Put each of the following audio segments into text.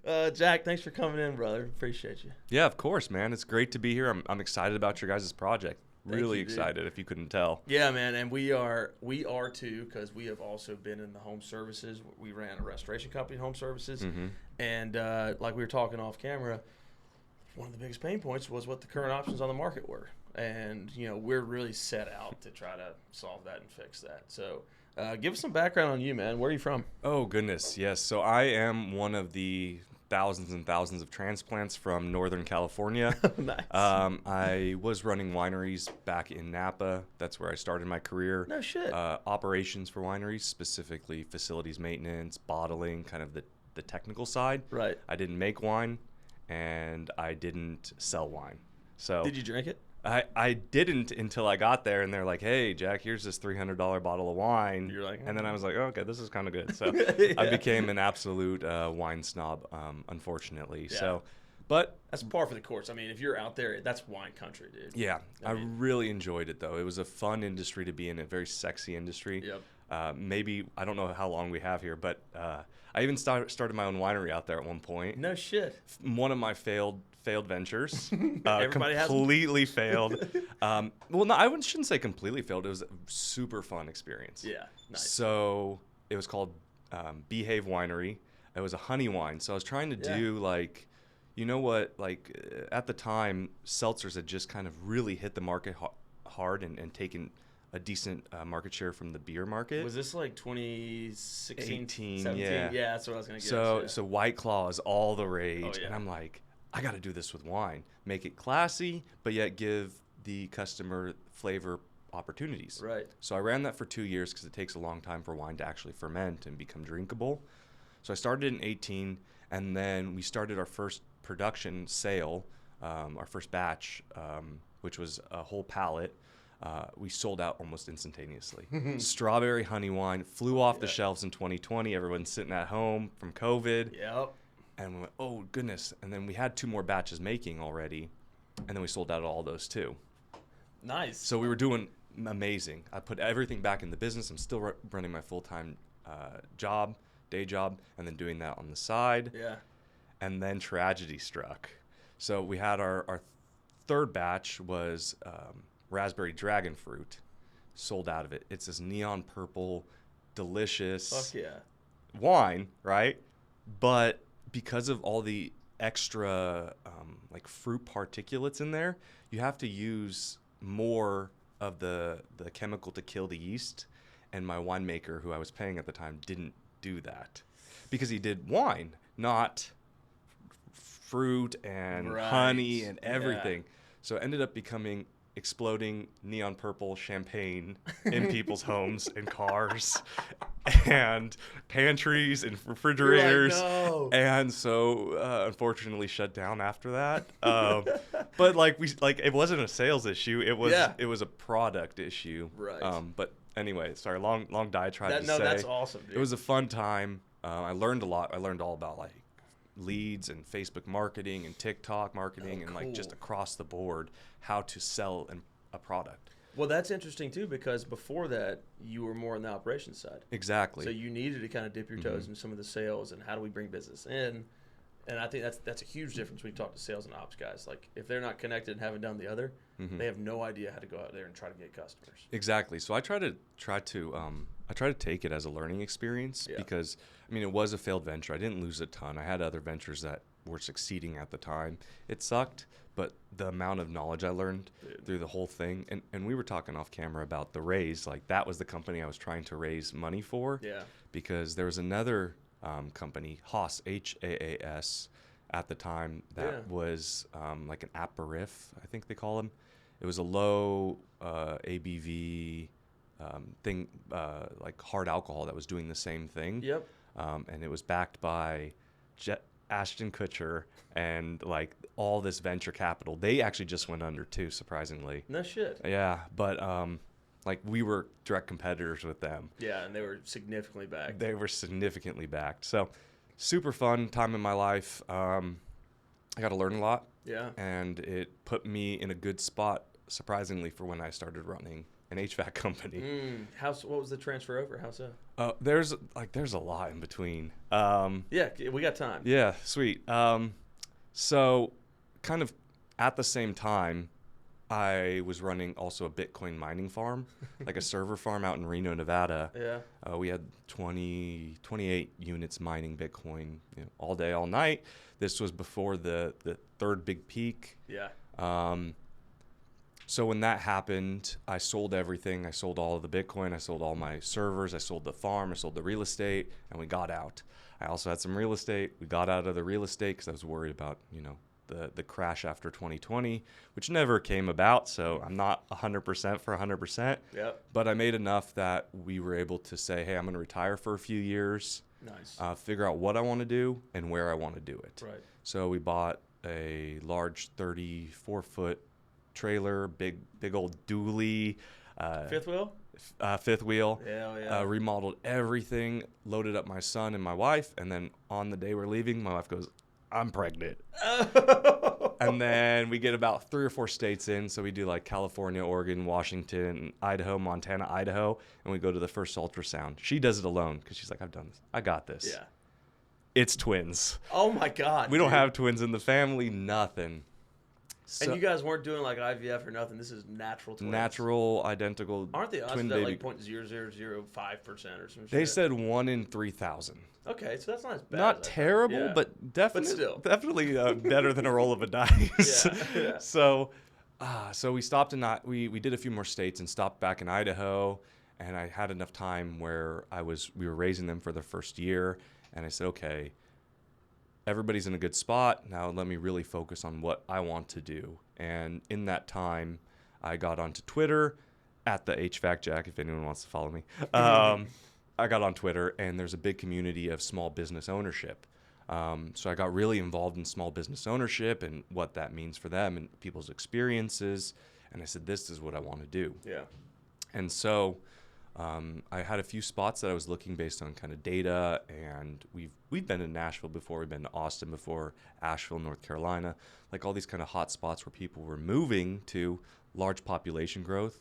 Jack, thanks for coming in, brother. Appreciate you. Yeah, of course, man. It's great to be here. I'm excited about your guys' project. Thank Really you, dude. excited, if you couldn't tell. Yeah, man, and we are too, because we have also been in the home services. We ran a restoration company, home services, and like we were talking off camera, one of the biggest pain points was what the current options on the market were, and we're really set out to try to solve that and fix that. So, give us some background on you, man. Where are you from? Oh, goodness, yes. So I am one of the thousands and thousands of transplants from Northern California. Nice. I was running wineries back in Napa. That's where I started my career. No shit. Operations for wineries, specifically facilities maintenance, bottling, kind of the technical side. Right. I didn't make wine, and I didn't sell wine. So Did you drink it? I didn't until I got there, and they're like, "Hey, Jack, here's this $300 bottle of wine." You're like, and then I was like, oh, "Okay, this is kind of good." So Yeah. I became an absolute wine snob, unfortunately. Yeah. So, but That's par for the course. I mean, if you're out there, that's wine country, dude. yeah, I I mean- really enjoyed it though. It was a fun industry to be in, a very sexy industry. Yep. Maybe I don't know how long we have here, but I even started my own winery out there at one point. No shit. One of my failed ventures, Everybody has them. completely failed. Well, no, shouldn't say completely failed. It was a super fun experience. Yeah. Nice. So it was called Behave Winery. It was a honey wine. So I was trying to Yeah. do at the time, seltzers had just kind of really hit the market hard and taken a decent market share from the beer market. Was this like 2016, 18, 17? yeah. Yeah, that's what I was going to get So at. so White Claw is all the rage, Oh, yeah. and I'm like, I got to do this with wine, make it classy, but yet give the customer flavor opportunities. Right. So I ran that for 2 years because it takes a long time for wine to actually ferment and become drinkable. So I started in 18, and then we started our first production sale, our first batch, which was a whole pallet. We sold out almost instantaneously. Strawberry honey wine flew off the Yeah. shelves in 2020. Everyone's sitting at home from COVID. Yep. And we went, oh, goodness. And then we had 2 more batches making already. And then we sold out all those too. Nice. So we were doing amazing. I put everything back in the business. I'm still running my full-time day job, and then doing that on the side. Yeah. And then tragedy struck. So we had our third batch was raspberry dragon fruit, sold out of it. It's this neon purple, delicious Fuck yeah. wine, right? But because of all the extra fruit particulates in there, you have to use more of the chemical to kill the yeast. And my winemaker, who I was paying at the time, didn't do that because he did wine, not fruit and Right. honey and Yeah. everything. So it ended up becoming exploding neon purple champagne in people's homes and cars and pantries and refrigerators. no. And so unfortunately shut down after that. But it wasn't a sales issue. It was Yeah. it was a product issue. Right. But anyway, sorry, long diatribe to No, say. that's awesome, dude. It was a fun time. I learned a lot. I learned all about leads and Facebook marketing and TikTok marketing and just cool. across the board how to sell a product. Well, that's interesting too, because before that you were more on the operations side. Exactly. So you needed to kind of dip your toes in some of the sales and how do we bring business in. And I think that's a huge difference when you talk to sales and ops guys. Like if they're not connected and haven't done the other, they have no idea how to go out there and try to get customers. Exactly. So I try to take it as a learning experience Yeah. because it was a failed venture. I didn't lose a ton. I had other ventures that were succeeding at the time. It sucked, but the amount of knowledge I learned through the whole thing, and we were talking off camera about the raise. Like that was the company I was trying to raise money for. Yeah. Because there was another company, Haas, HAAS, at the time that was like an aperitif, I think they call them. It was a low ABV thing, like hard alcohol that was doing the same thing. Yep. And it was backed by Ashton Kutcher and all this venture capital. They actually just went under too, surprisingly. No shit. Yeah, but we were direct competitors with them. Yeah, and they were significantly back. They were significantly backed. So super fun time in my life. I got to learn a lot. Yeah. And it put me in a good spot, surprisingly, for when I started running an HVAC company. What was the transfer over? How so? There's a lot in between. Yeah, we got time. Yeah, sweet. So kind of at the same time, I was running also a Bitcoin mining farm, like a server farm out in Reno, Nevada. Yeah. We had 28 units mining Bitcoin, all day, all night. This was before the third big peak. Yeah. So when that happened, I sold everything. I sold all of the Bitcoin. I sold all my servers. I sold the farm. I sold the real estate, and we got out. I also had some real estate. We got out of the real estate because I was worried about, the crash after 2020, which never came about. So I'm not 100% for 100%. Yep. But I made enough that we were able to say, hey, I'm going to retire for a few years. Nice. Figure out what I want to do and where I want to do it. Right. So we bought a large 34-foot trailer, big old dually. Fifth wheel? Fifth wheel. Yeah. Remodeled everything, loaded up my son and my wife, and then on the day we're leaving, my wife goes, I'm pregnant. And then we get about 3 or 4 states in. So we do like California, Oregon, Washington, Idaho, Montana, Idaho. And we go to the first ultrasound. She does it alone because she's like, I've done this. I got this. Yeah. It's twins. Oh, my God. We don't have twins in the family, nothing. So, and you guys weren't doing like IVF or nothing. This is natural twins. Natural, identical. Aren't the odds twin that baby. like 0.0005% or some shit? They said 1 in 3,000. Okay, so that's not as bad. Not terrible, yeah. but definitely better than a roll of a dice. Yeah. So we stopped we did a few more states and stopped back in Idaho, and I had enough time where we were raising them for the first year, and I said, okay, everybody's in a good spot. Now let me really focus on what I want to do. And in that time, I got onto Twitter at the HVAC Jack, if anyone wants to follow me. I got on Twitter, and there's a big community of small business ownership. So I got really involved in small business ownership and what that means for them and people's experiences. And I said, this is what I want to do. Yeah. And so I had a few spots that I was looking based on kind of data, and we've been in Nashville before, we've been to Austin before, Asheville, North Carolina, like all these kind of hot spots where people were moving to, large population growth,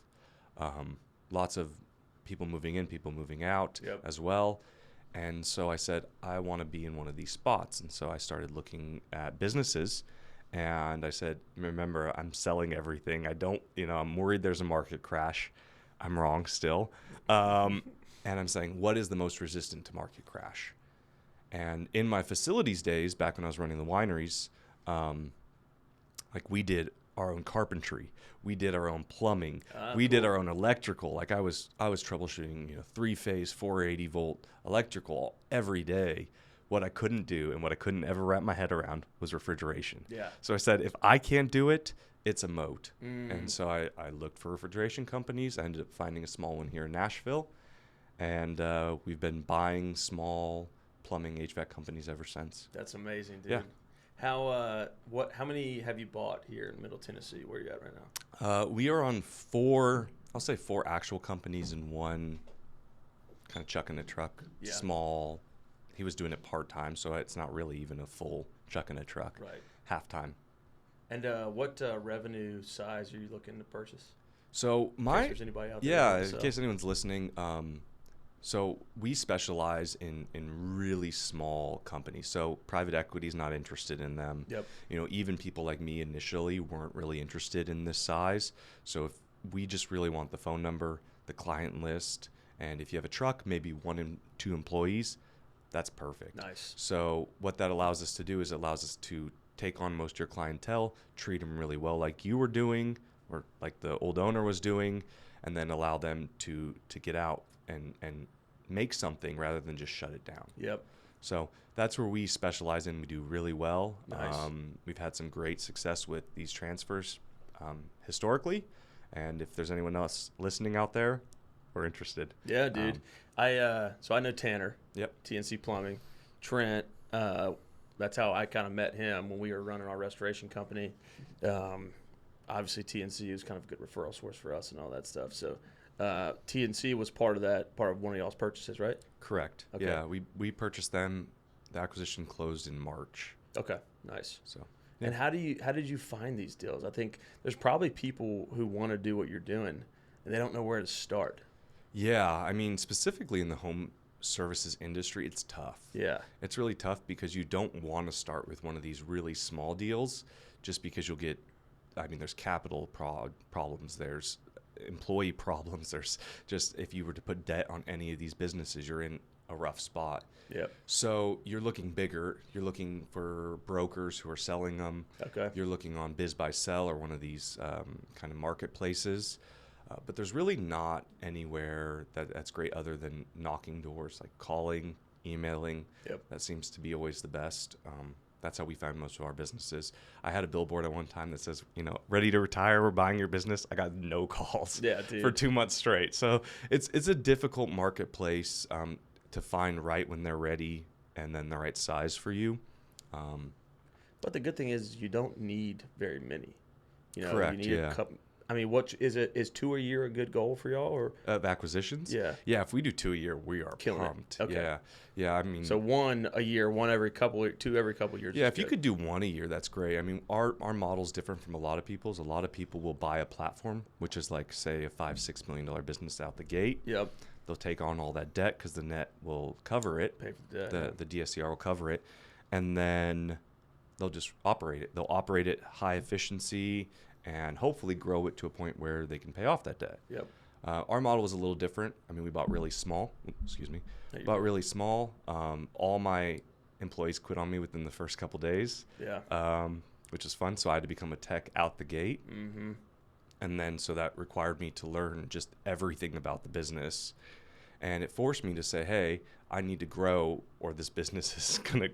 lots of people moving in, people moving out as well. And so I said, I want to be in one of these spots. And so I started looking at businesses, and I said, remember, I'm selling everything. I'm worried there's a market crash. I'm wrong still. And I'm saying, what is the most resistant to market crash? And in my facilities days, back when I was running the wineries, we did our own carpentry. We did our own plumbing. We did our own electrical. Like I was troubleshooting, 3-phase, 480-volt electrical every day. What I couldn't do and what I couldn't ever wrap my head around was refrigeration. Yeah. So I said, if I can't do it, it's a moat. And so I looked for refrigeration companies. I ended up finding a small one here in Nashville. And we've been buying small plumbing HVAC companies ever since. That's amazing, dude. Yeah. How many have you bought here in Middle Tennessee? Where are you at right now? We are on 4 actual companies and 1 kind of chuck in a truck, small. He was doing it part-time, so it's not really even a full chuck in a truck, right? Half-time. And what revenue size are you looking to purchase? So in case there's anybody out there in case anyone's listening, so we specialize in really small companies. So private equity is not interested in them. Yep. Even people like me initially weren't really interested in this size. So if we just really want the phone number, the client list, and if you have a truck, maybe 1 and 2 employees, that's perfect. Nice. So what that allows us to do is it allows us to take on most of your clientele, treat them really well like you were doing or like the old owner was doing, and then allow them to get out and make something rather than just shut it down. Yep. So that's where we specialize in. We do really well. Nice. We've had some great success with these transfers historically, and if there's anyone else listening out there, we're interested. Yeah, dude. So I know Tanner. Yep. TNC Plumbing. Trent. That's how I kind of met him when we were running our restoration company. Obviously, TNC is kind of a good referral source for us and all that stuff. So TNC was part of one of y'all's purchases, right? Correct. Okay. Yeah, we purchased them. The acquisition closed in March. Okay, nice. So. Yeah. And how did you find these deals? I think there's probably people who want to do what you're doing, and they don't know where to start. Yeah, I mean, specifically in the home services industry, it's tough. Yeah. It's really tough because you don't want to start with one of these really small deals just because you'll get, I mean, there's capital problems, there's employee problems, there's just, if you were to put debt on any of these businesses, you're in a rough spot. Yep. So you're looking bigger. You're looking for brokers who are selling them. Okay. You're looking on Biz by Sell or one of these kind of marketplaces. But there's really not anywhere that's great other than knocking doors, like calling, emailing. Yep. That seems to be always the best. That's how we found most of our businesses. I had a billboard at one time that says, ready to retire, we're buying your business. I got no calls for 2 months straight. So it's a difficult marketplace to find right when they're ready and then the right size for you. But the good thing is you don't need very many. Correct, you need yeah. a couple. I mean, what is it? Is 2 a year a good goal for y'all, or of acquisitions? Yeah. Yeah, if we do 2 a year, we are Killing pumped. it. Okay. Yeah. I mean, so 1 a year, 2 every couple years. yeah, if you could do 1 a year, that's great. I mean, our model's different from a lot of people's. A lot of people will buy a platform, which is like, say, a $5-6 million business out the gate. Yep. They'll take on all that debt because the net will cover it. Pay for the debt. The DSCR will cover it, and then they'll just operate it. They'll operate it high efficiency and hopefully grow it to a point where they can pay off that debt. Yep. Our model was a little different. I mean, we bought really small. Really small. All my employees quit on me within the first couple days. Yeah. Which is fun. So I had to become a tech out the gate. Mm-hmm. And then so that required me to learn just everything about the business. And it forced me to say, hey, I need to grow or this business is going to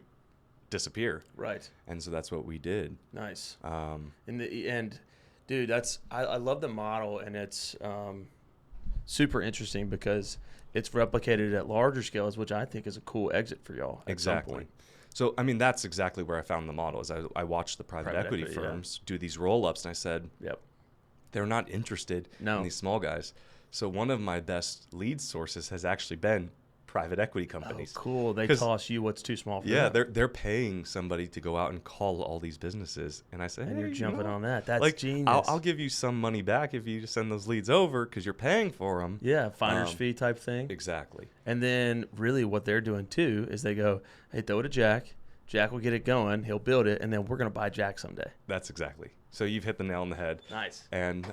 disappear. Right. And so that's what we did. Nice. In the end, dude, I love the model, and it's super interesting because it's replicated at larger scales, which I think is a cool exit for y'all at some point. So, I mean, that's exactly where I found the model. Is I watched the private equity firms do these roll-ups, and I said, yep, they're not interested in these small guys. So one of my best lead sources has actually been private equity companies. Oh, cool. They toss you what's too small for them. Yeah, they're paying somebody to go out and call all these businesses. And I say, and hey, you're jumping on that. That's like, genius. I'll give you some money back if you just send those leads over because you're paying for them. Yeah, finder's fee type thing. Exactly. And then really what they're doing too is they go, hey, throw it to Jack. Jack will get it going. He'll build it, and then we're going to buy Jack someday. That's exactly. So you've hit the nail on the head. Nice. And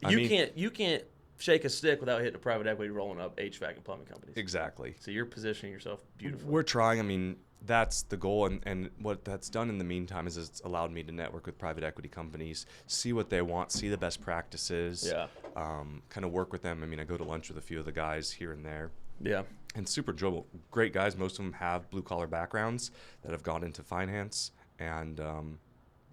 you can't shake a stick without hitting a private equity rolling up HVAC and plumbing companies. Exactly. So you're positioning yourself beautifully. We're trying. I mean, that's the goal. And what that's done in the meantime is it's allowed me to network with private equity companies, see what they want, see the best practices, kind of work with them. I mean, I go to lunch with a few of the guys here and there. Yeah. And super enjoyable. Great guys. Most of them have blue-collar backgrounds that have gone into finance and,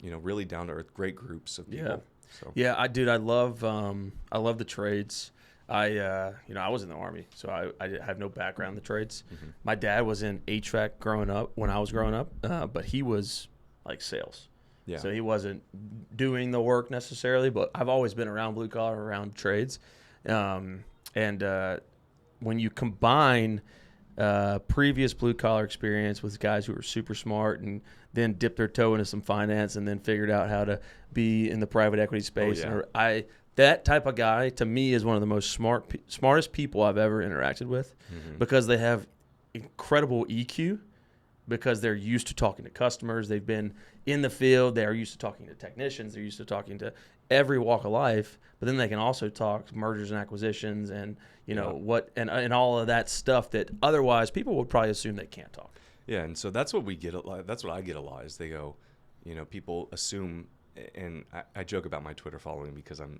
really down-to-earth, great groups of people. Yeah. So. Yeah, I love the trades. I was in the Army, so I have no background in the trades. Mm-hmm. My dad was in HVAC when I was growing up, but he was like sales. Yeah. So he wasn't doing the work necessarily, but I've always been around blue collar, around trades. When you combine previous blue collar experience with guys who were super smart and then dipped their toe into some finance and then figured out how to be in the private equity space. Oh, yeah. That type of guy to me is one of the most smartest people I've ever interacted with, because they have incredible EQ, because they're used to talking to customers. They've been in the field. They're used to talking to technicians. They're used to talking to every walk of life, but then they can also talk mergers and acquisitions and and all of that stuff that otherwise people would probably assume they can't talk. Yeah, and so that's what we get. That's what I get a lot. Is they go, people assume, and I joke about my Twitter following because I'm,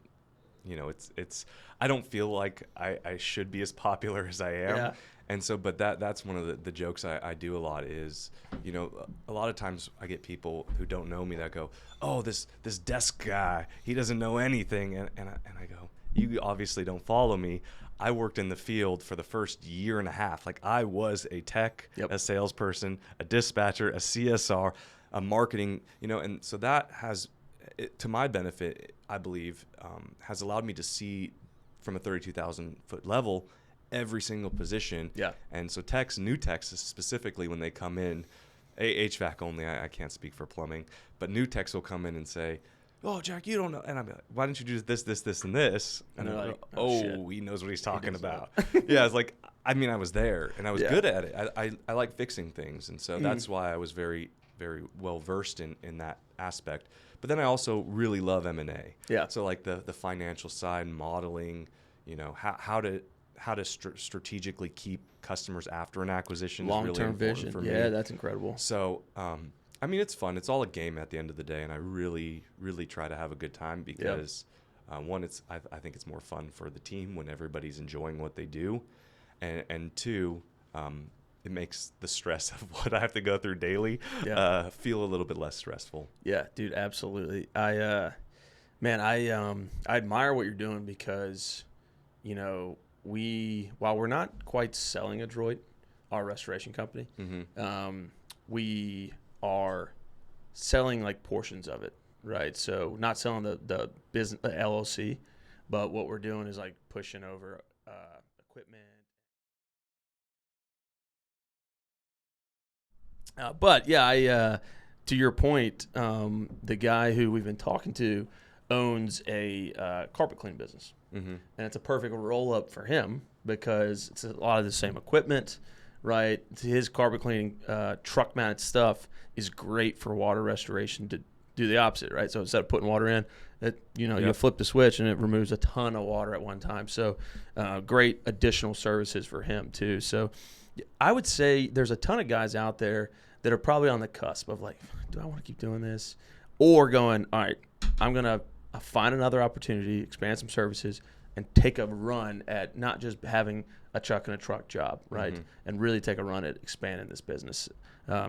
it's I don't feel like I should be as popular as I am. Yeah. And so, but that's one of the jokes I do a lot is, a lot of times I get people who don't know me that go, oh, this desk guy, he doesn't know anything. And I go, you obviously don't follow me. I worked in the field for the first year and a half. Like I was a tech, a salesperson, a dispatcher, a CSR, a marketing, and so that has, to my benefit, I believe, has allowed me to see from a 32,000 foot level every single position. Yeah. And so new techs specifically when they come in, HVAC only, I can't speak for plumbing, but new techs will come in and say, oh, Jack, you don't know. And I'd be like, why didn't you do this, this, this, and this? And they're I'm like, like, oh, shit. he knows what he's talking does about. that. Yeah, it's like, I mean, I was there and I was Yeah. good at it. I like fixing things. And so that's why I was very, very well versed in that aspect. But then I also really love M&A. Yeah. So like the financial side, modeling, you know, how to strategically keep customers after an acquisition is really Long-term important vision. for me. Yeah, that's incredible. So, I mean, it's fun. It's all a game at the end of the day, and I really, really try to have a good time because, one, I think it's more fun for the team when everybody's enjoying what they do, and two, it makes the stress of what I have to go through daily feel a little bit less stressful. Yeah, dude, absolutely. I admire what you're doing because, you know, while we're not quite selling Adroit, our restoration company, we are selling like portions of it, right? So not selling the business, the LLC, but what we're doing is like pushing over equipment. But yeah, to your point, the guy who we've been talking to owns a carpet cleaning business, and it's a perfect roll up for him because it's a lot of the same equipment, right? His carpet cleaning truck mounted stuff is great for water restoration to do the opposite, right? So instead of putting water in, you flip the switch and it removes a ton of water at one time. So great additional services for him too. So I would say there's a ton of guys out there that are probably on the cusp of like, do I want to keep doing this? Or going, all right, I'm going to find another opportunity, expand some services, and take a run at not just having a chuck and a truck job, right? And really take a run at expanding this business.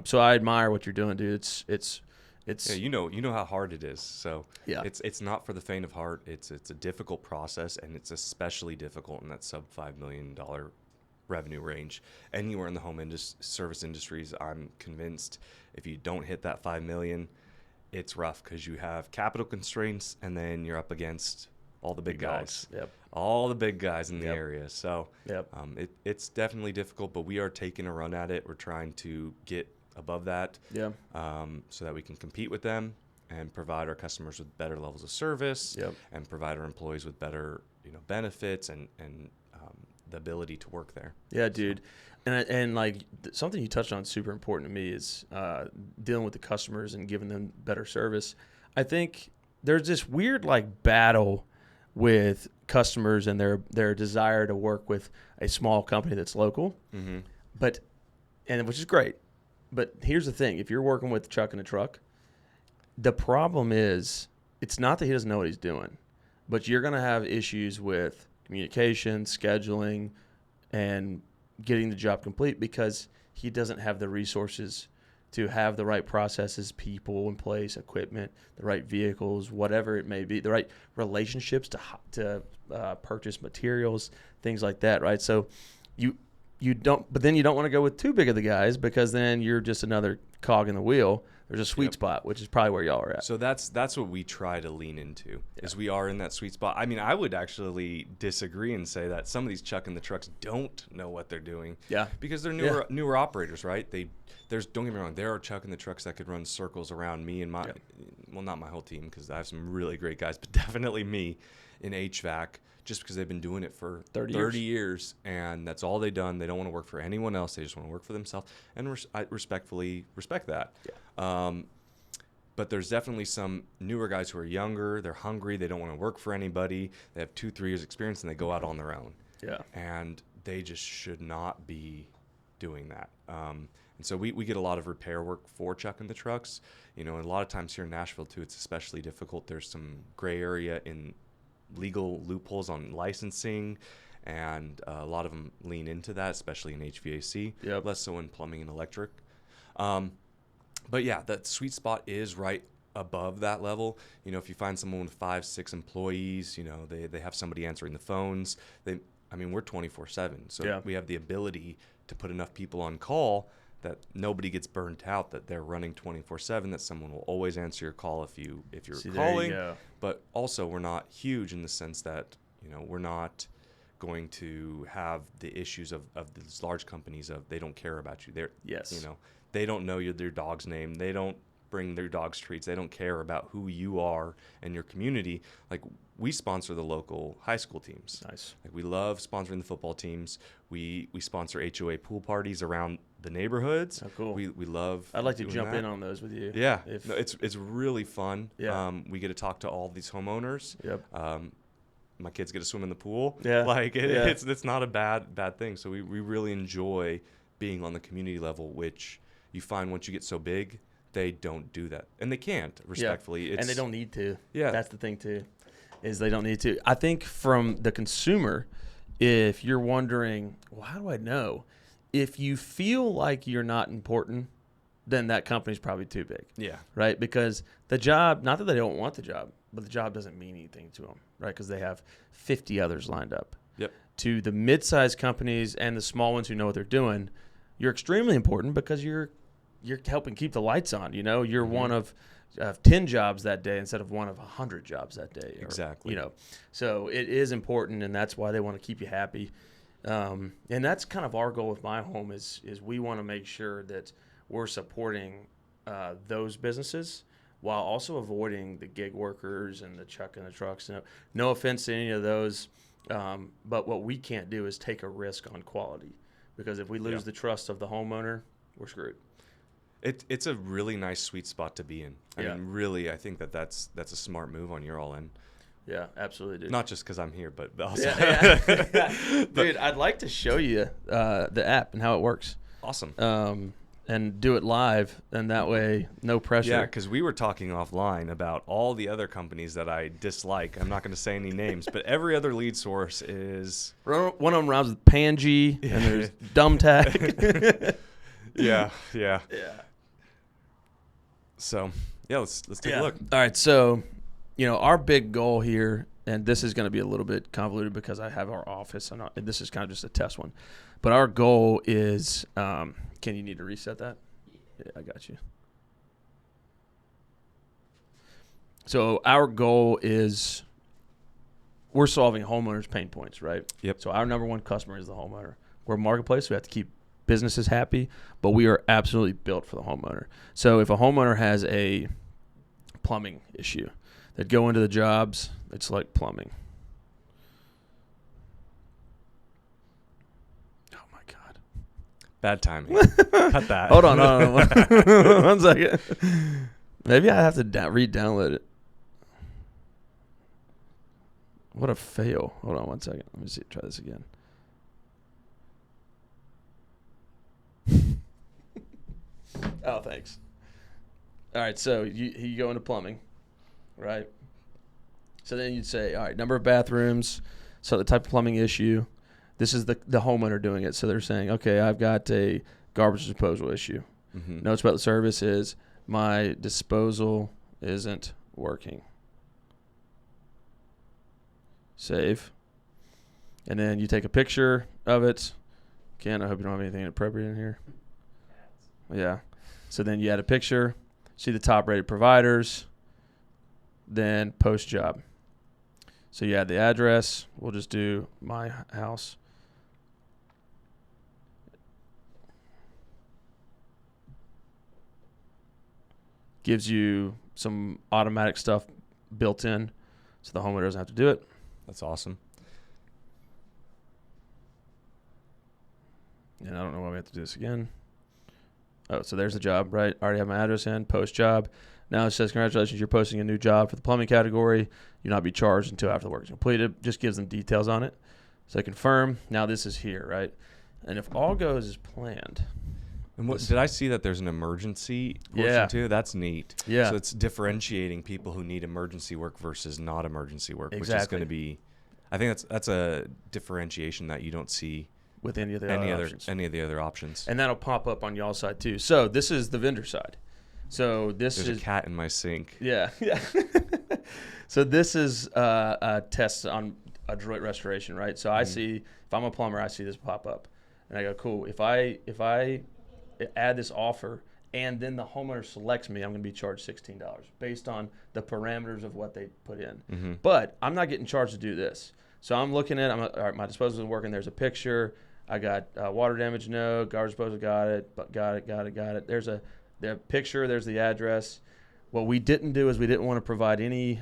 So I admire what you're doing, dude. It's yeah, you know how hard it is. So yeah, it's not for the faint of heart. It's a difficult process, and it's especially difficult in that sub $5 million revenue range. Anywhere in the home service industries, I'm convinced if you don't hit that 5 million, it's rough because you have capital constraints, and then you're up against all the big guys. All the big guys in the area. So it's definitely difficult, but we are taking a run at it. We're trying to get above that so that we can compete with them and provide our customers with better levels of service and provide our employees with better benefits and the ability to work there. Yeah, dude. And like something you touched on super important to me is dealing with the customers and giving them better service. I think there's this weird like battle with customers and their desire to work with a small company that's local, but which is great. But here's the thing: if you're working with Chuck and a truck, the problem is it's not that he doesn't know what he's doing, but you're going to have issues with communication, scheduling, and getting the job complete because he doesn't have the resources to have the right processes, people in place, equipment, the right vehicles, whatever it may be, the right relationships to purchase materials, things like that, right? So you don't, but then you don't want to go with too big of the guys because then you're just another cog in the wheel. There's a sweet spot, which is probably where y'all are at. So that's what we try to lean into, is we are in that sweet spot. I mean, I would actually disagree and say that some of these Chuck and the trucks don't know what they're doing. Yeah. Because they're newer operators, right? Don't get me wrong, there are Chuck and the trucks that could run circles around me and well, not my whole team because I have some really great guys, but definitely me in HVAC, just because they've been doing it for 30 years, and that's all they've done. They don't want to work for anyone else. They just want to work for themselves, and I respectfully respect that. Yeah. But there's definitely some newer guys who are younger. They're hungry. They don't want to work for anybody. They have 2-3 years experience, and they go out on their own. Yeah. And they just should not be doing that. And so we get a lot of repair work for Chuck and the trucks. And a lot of times here in Nashville, too, it's especially difficult. There's some gray area in legal loopholes on licensing, and a lot of them lean into that, especially in HVAC, less so in plumbing and electric. But yeah, that sweet spot is right above that level. If you find someone with 5-6 employees, they have somebody answering the phones. We're 24/7, so we have the ability to put enough people on call that nobody gets burnt out, that they're running 24/7, that someone will always answer your call if you're calling. There you go. But also we're not huge in the sense that, we're not going to have the issues of these large companies of they don't care about you. They don't know their dog's name. They don't bring their dogs treats. They don't care about who you are and your community. Like, we sponsor the local high school teams. Nice. Like, we love sponsoring the football teams. We sponsor HOA pool parties around the neighborhoods. Oh, cool. We love. I'd like to doing jump that. in on those with you. Yeah, no, it's really fun. Yeah. We get to talk to all these homeowners. Yep. My kids get to swim in the pool. Yeah. Like, Yeah. it's not a bad thing. So we really enjoy being on the community level, which you find once you get so big, they don't do that. And they can't, respectfully. Yeah. And they don't need to. Yeah. That's the thing, too, is they don't need to. I think from the consumer, if you're wondering, well, how do I know? If you feel like you're not important, then that company's probably too big. Yeah. Right? Because the job, not that they don't want the job, but the job doesn't mean anything to them, right? Because they have 50 others lined up. Yep. To the mid-sized companies and the small ones who know what they're doing, you're extremely important because you're helping keep the lights on. You know, you're one of 10 jobs that day instead of one of 100 jobs that day. Exactly. You know, so it is important, and that's why they want to keep you happy. And that's kind of our goal with MyHome is we want to make sure that we're supporting those businesses while also avoiding the gig workers and the chuck in the trucks. No offense to any of those, but what we can't do is take a risk on quality, because if we lose the trust of the homeowner, we're screwed. It's a really nice sweet spot to be in. I mean, really, I think that's a smart move on your all end. Yeah, absolutely, dude. Not just because I'm here, but also. Yeah. Dude, I'd like to show you the app and how it works. Awesome. And do it live, and that way, no pressure. Yeah, because we were talking offline about all the other companies that I dislike. I'm not going to say any names, but every other lead source is. One of them rhymes with Pangy, and there's Dumbtag. Yeah. Yeah. So, yeah, let's take a look. All right, so, our big goal here, and this is going to be a little bit convoluted because I have our office, and this is kind of just a test one. But our goal is, can you need to reset that? Yeah, I got you. So our goal is, we're solving homeowners' pain points, right? Yep. So our number one customer is the homeowner. We're a marketplace. We have to keep businesses happy, but we are absolutely built for the homeowner. So if a homeowner has a plumbing issue, they'd go into the jobs, they'd select plumbing. Oh my God. Bad timing. Cut that. Hold on. 1 second. Maybe I have to re-download it. What a fail. Hold on 1 second. Let me see. Try this again. Oh, thanks. All right, so you go into plumbing, right? So then you'd say, all right, number of bathrooms, so the type of plumbing issue. This is the homeowner doing it. So they're saying, okay, I've got a garbage disposal issue. Mm-hmm. Notes about the service is my disposal isn't working. Save. And then you take a picture of it. Ken, I hope you don't have anything inappropriate in here. Yeah. So then you add a picture, see the top rated providers, then post job. So you add the address. We'll just do my house. Gives you some automatic stuff built in so the homeowner doesn't have to do it. That's awesome. And I don't know why we have to do this again. Oh, so there's the job, right? Already have my address in, post job. Now it says, congratulations, you're posting a new job for the plumbing category. You'll not be charged until after the work is completed. Just gives them details on it. So I confirm. Now this is here, right? And if all goes as planned. And what did I see that there's an emergency portion too? That's neat. Yeah. So it's differentiating people who need emergency work versus not emergency work, which is Exactly. going to be, I think that's a differentiation that you don't see With any of the options. any of the other options. And that'll pop up on y'all's side too. So this is the vendor side. So this There's is a cat in my sink. Yeah. So this is a test on adroit restoration, right? So I see, if I'm a plumber, I see this pop up, and I go, cool. If I add this offer and then the homeowner selects me, I'm going to be charged $16 based on the parameters of what they put in. Mm-hmm. But I'm not getting charged to do this. So I'm looking at, all right, my disposal isn't working. There's a picture. I got water damage, no. Garbage disposal, got it. Got it. There's a The picture, there's the address. What we didn't do is we didn't want to provide any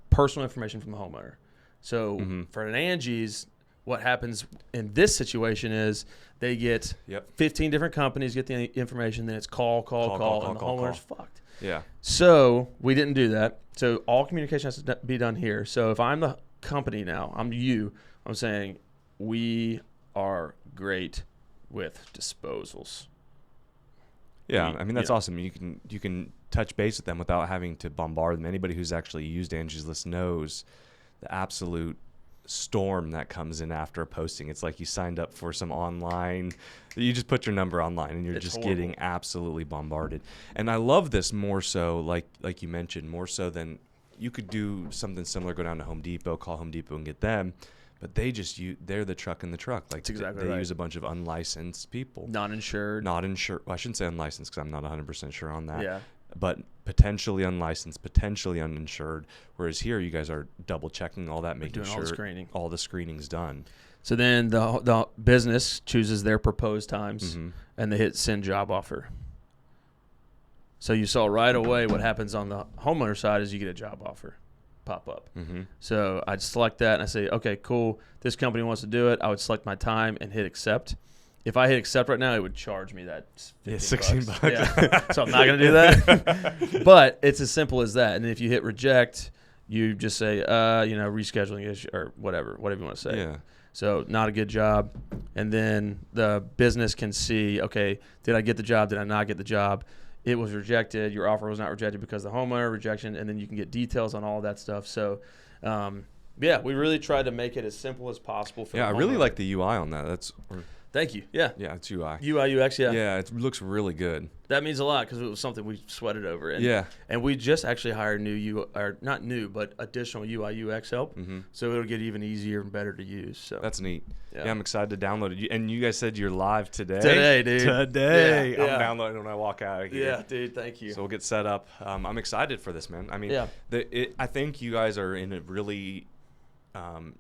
personal information from the homeowner. So for an Angie's, what happens in this situation is they get 15 different companies get the information, then it's call, and the homeowner's fucked. Yeah. So we didn't do that. So all communication has to be done here. So if I'm the company now, I'm saying we are great with disposals. Yeah, I mean that's awesome. You can touch base with them without having to bombard them. Anybody who's actually used Angie's List knows the absolute storm that comes in after a posting. It's like you signed up for some online, you just put your number online and you're just getting absolutely bombarded. And I love this more so, like you mentioned, more so than you could do something similar, go down to Home Depot, call Home Depot and get them. But they're the truck in the truck. Like that's exactly they right. use a bunch of unlicensed people. Not insured. Well, I shouldn't say unlicensed because I'm not 100% sure on that. Yeah. But potentially unlicensed, potentially uninsured. Whereas here, you guys are double checking all that, making sure all the screening's done. So then the business chooses their proposed times, and they hit send job offer. So you saw right away what happens on the homeowner side is you get a job offer pop up. So I'd select that and I say, okay, cool. This company wants to do it. I would select my time and hit accept. If I hit accept right now, it would charge me that $16. Yeah. So I'm not going to do that. But it's as simple as that. And if you hit reject, you just say, rescheduling issue or whatever you want to say. Yeah. So not a good job. And then the business can see, okay, did I get the job? Did I not get the job? It was rejected. Your offer was not rejected because of the homeowner rejection, and then you can get details on all that stuff. So, we really tried to make it as simple as possible for the homeowner. I really like the UI on that. Thank you. Yeah. Yeah, it's UI. UI, UX, yeah. Yeah, it looks really good. That means a lot because it was something we sweated over. And we just actually hired not new, but additional UI, UX help. So it'll get even easier and better to use. So that's neat. Yeah, I'm excited to download it. And you guys said you're live today. Today, dude. Today. Yeah. I'm downloading when I walk out of here. Yeah, dude. Thank you. So we'll get set up. I'm excited for this, man. I mean, I think you guys are in a really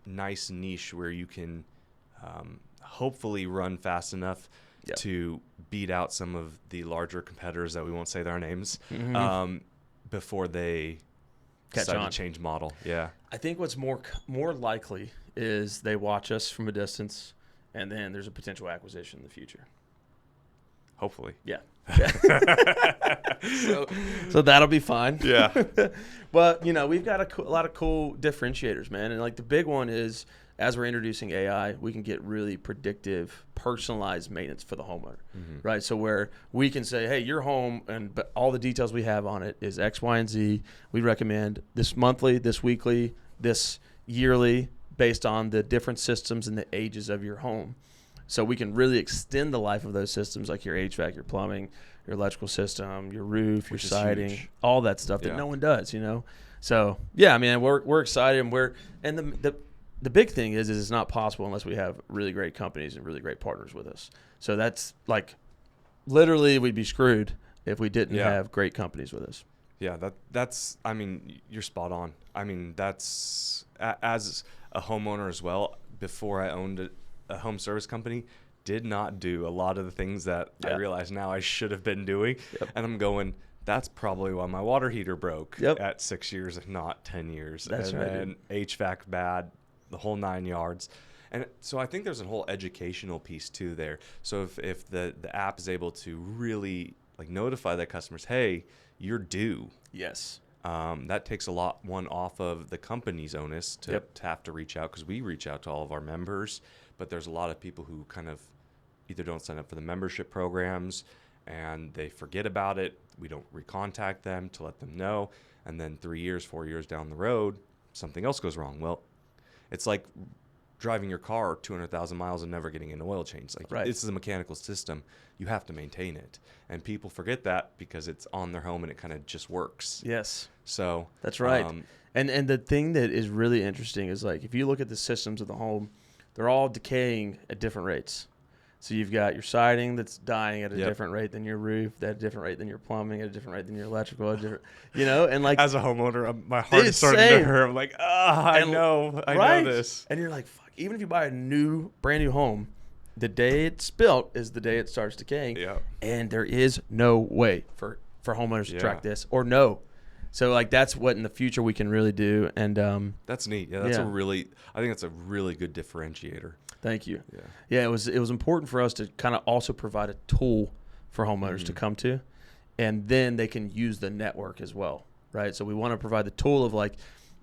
nice niche where you can hopefully run fast enough to beat out some of the larger competitors that we won't say their names before they decide to change model. Yeah. I think what's more likely is they watch us from a distance, and then there's a potential acquisition in the future. Hopefully. Yeah. So that'll be fine. Yeah. But, we've got a lot of cool differentiators, man. And, the big one is, as we're introducing AI, we can get really predictive, personalized maintenance for the homeowner, right? So where we can say, hey, your home, but all the details we have on it is X, Y, and Z. We recommend this monthly, this weekly, this yearly, based on the different systems and the ages of your home. So we can really extend the life of those systems, like your HVAC, your plumbing, your electrical system, your roof, your siding, all that stuff that no one does, So we're excited, and the big thing is it's not possible unless we have really great companies and really great partners with us. So that's literally we'd be screwed if we didn't have great companies with us. Yeah, that's. I mean, you're spot on. I mean, that's as a homeowner as well. Before I owned a home service company, did not do a lot of the things that I realize now I should have been doing, and I'm going. That's probably why my water heater broke at 6 years, if not 10 years. That's and right. And HVAC bad, the whole 9 yards. And so I think there's a whole educational piece too there. So if the app is able to really notify that customers, hey, you're due. Yes. That takes a lot off of the company's onus to have to reach out, because we reach out to all of our members, but there's a lot of people who kind of either don't sign up for the membership programs and they forget about it. We don't recontact them to let them know. And then 3 years, 4 years down the road, something else goes wrong. Well, it's like driving your car 200,000 miles and never getting an oil change. This is a mechanical system. You have to maintain it. And people forget that because it's on their home and it kind of just works. Yes. So that's right. And the thing that is really interesting is if you look at the systems of the home, they're all decaying at different rates. So you've got your siding that's dying at a different rate than your roof, at a different rate than your plumbing, at a different rate than your electrical, as a homeowner, my heart is starting to hurt. I'm like, I know this. And you're like, fuck. Even if you buy a brand new home, the day it's built is the day it starts decaying. Yeah. And there is no way for homeowners to track this or know. So like that's what in the future we can really do. And that's neat. Yeah, I think that's a really good differentiator. Thank you. Yeah, it was important for us to kind of also provide a tool for homeowners to come to, and then they can use the network as well, right? So we want to provide the tool of like,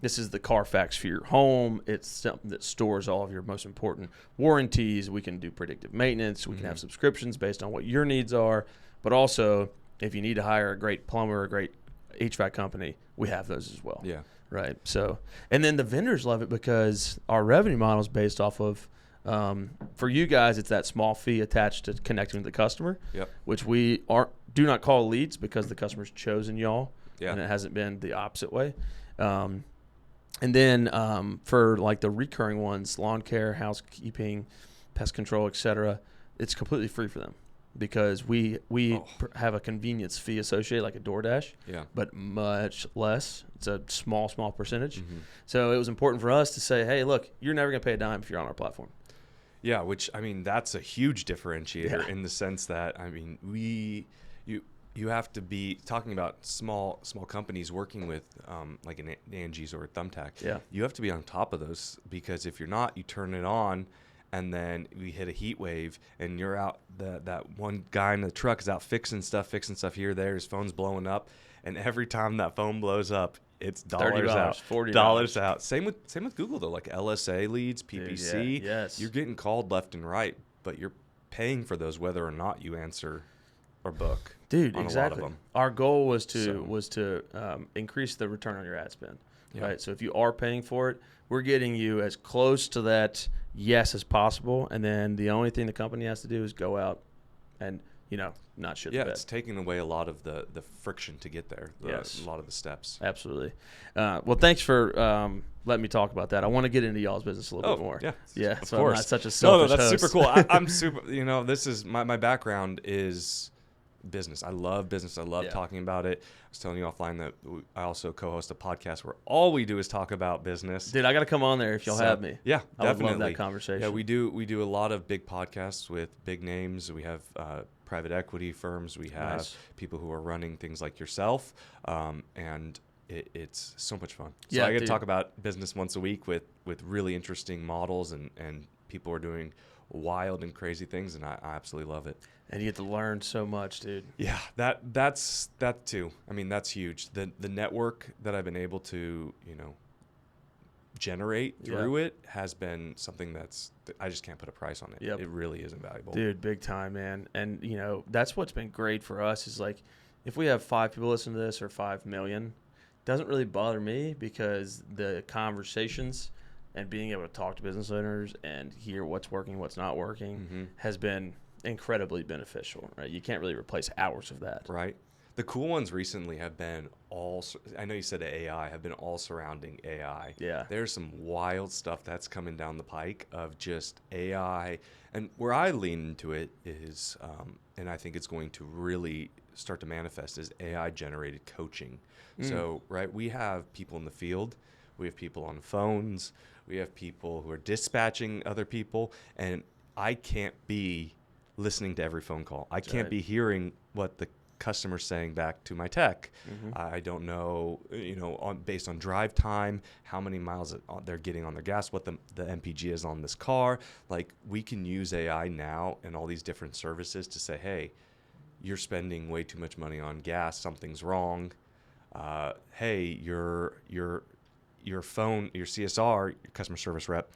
this is the Carfax for your home. It's something that stores all of your most important warranties. We can do predictive maintenance. We can have subscriptions based on what your needs are, but also if you need to hire a great plumber, a great HVAC company, we have those as well. Yeah. Right. So, and then the vendors love it because our revenue model is based off of, for you guys, it's that small fee attached to connecting with the customer, which we do not call leads because the customer's chosen y'all, and it hasn't been the opposite way. And then for like the recurring ones, lawn care, housekeeping, pest control, etc., it's completely free for them because we have a convenience fee associated, like a DoorDash, but much less. It's a small percentage. So it was important for us to say, hey, look, you're never going to pay a dime if you're on our platform. Yeah, which, I mean, that's a huge differentiator in the sense that, I mean, you have to be talking about small companies working with like an Angie's or a Thumbtack. Yeah. You have to be on top of those because if you're not, you turn it on and then we hit a heat wave and you're out, that one guy in the truck is out fixing stuff here, there, his phone's blowing up. And every time that phone blows up, it's dollars out, $40 out. Same with Google though, like LSA leads, PPC. Dude, you're getting called left and right, but you're paying for those whether or not you answer or book. Dude, exactly. A lot of them. Our goal was to increase the return on your ad spend. Right. So if you are paying for it, we're getting you as close to that yes as possible, and then the only thing the company has to do is go out and not shit the bed. It's taking away a lot of the friction to get there. A lot of the steps. Absolutely. Well, thanks for letting me talk about that. I want to get into y'all's business a little bit more. Yeah. Of course. I'm not such a selfish that's host. super cool. I'm super. This is my background is business. I love business. I love talking about it. I was telling you offline that I also co-host a podcast where all we do is talk about business. Dude, I got to come on there if y'all have me. Yeah, I definitely. would love that conversation. Yeah, we do a lot of big podcasts with big names. We have private equity firms. We have people who are running things like yourself, and it's so much fun. So I get to talk about business once a week with really interesting models and people are doing wild and crazy things, and I absolutely love it. And you get to learn so much, dude. Yeah, that's that too. I mean, that's huge. The network that I've been able to, generate through it has been something I just can't put a price on it. Yep. It really is invaluable. Dude, big time, man. And, that's what's been great for us is like if we have 5 people listen to this or 5 million, it doesn't really bother me because the conversations and being able to talk to business owners and hear what's working, what's not working has been incredibly beneficial, right? You can't really replace hours of that. Right. The cool ones recently have been I know you said AI, have been all surrounding AI. Yeah. There's some wild stuff that's coming down the pike of just AI. And where I lean into it is, and I think it's going to really start to manifest, is AI-generated coaching. So, right, we have people in the field. We have people on phones. We have people who are dispatching other people. And I can't be listening to every phone call. I can't be hearing what the customer's saying back to my tech. I don't know, based on drive time, how many miles they're getting on their gas, what the MPG is on this car. Like, we can use AI now and all these different services to say, hey, you're spending way too much money on gas. Something's wrong. Hey, your phone, your CSR, your customer service rep,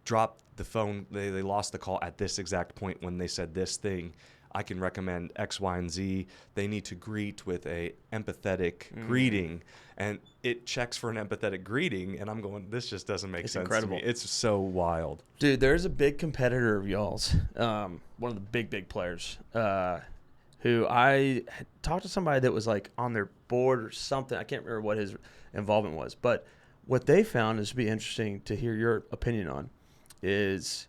dropped the phone. They lost the call at this exact point when they said this thing. I can recommend X, Y, and Z. They need to greet with a empathetic greeting, and it checks for an empathetic greeting. And I'm going, this just doesn't make sense incredible. To me. It's so wild, dude. There's a big competitor of y'all's, one of the big players, who I talked to somebody that was like on their board or something. I can't remember what his involvement was, but what they found is to be interesting to hear your opinion on is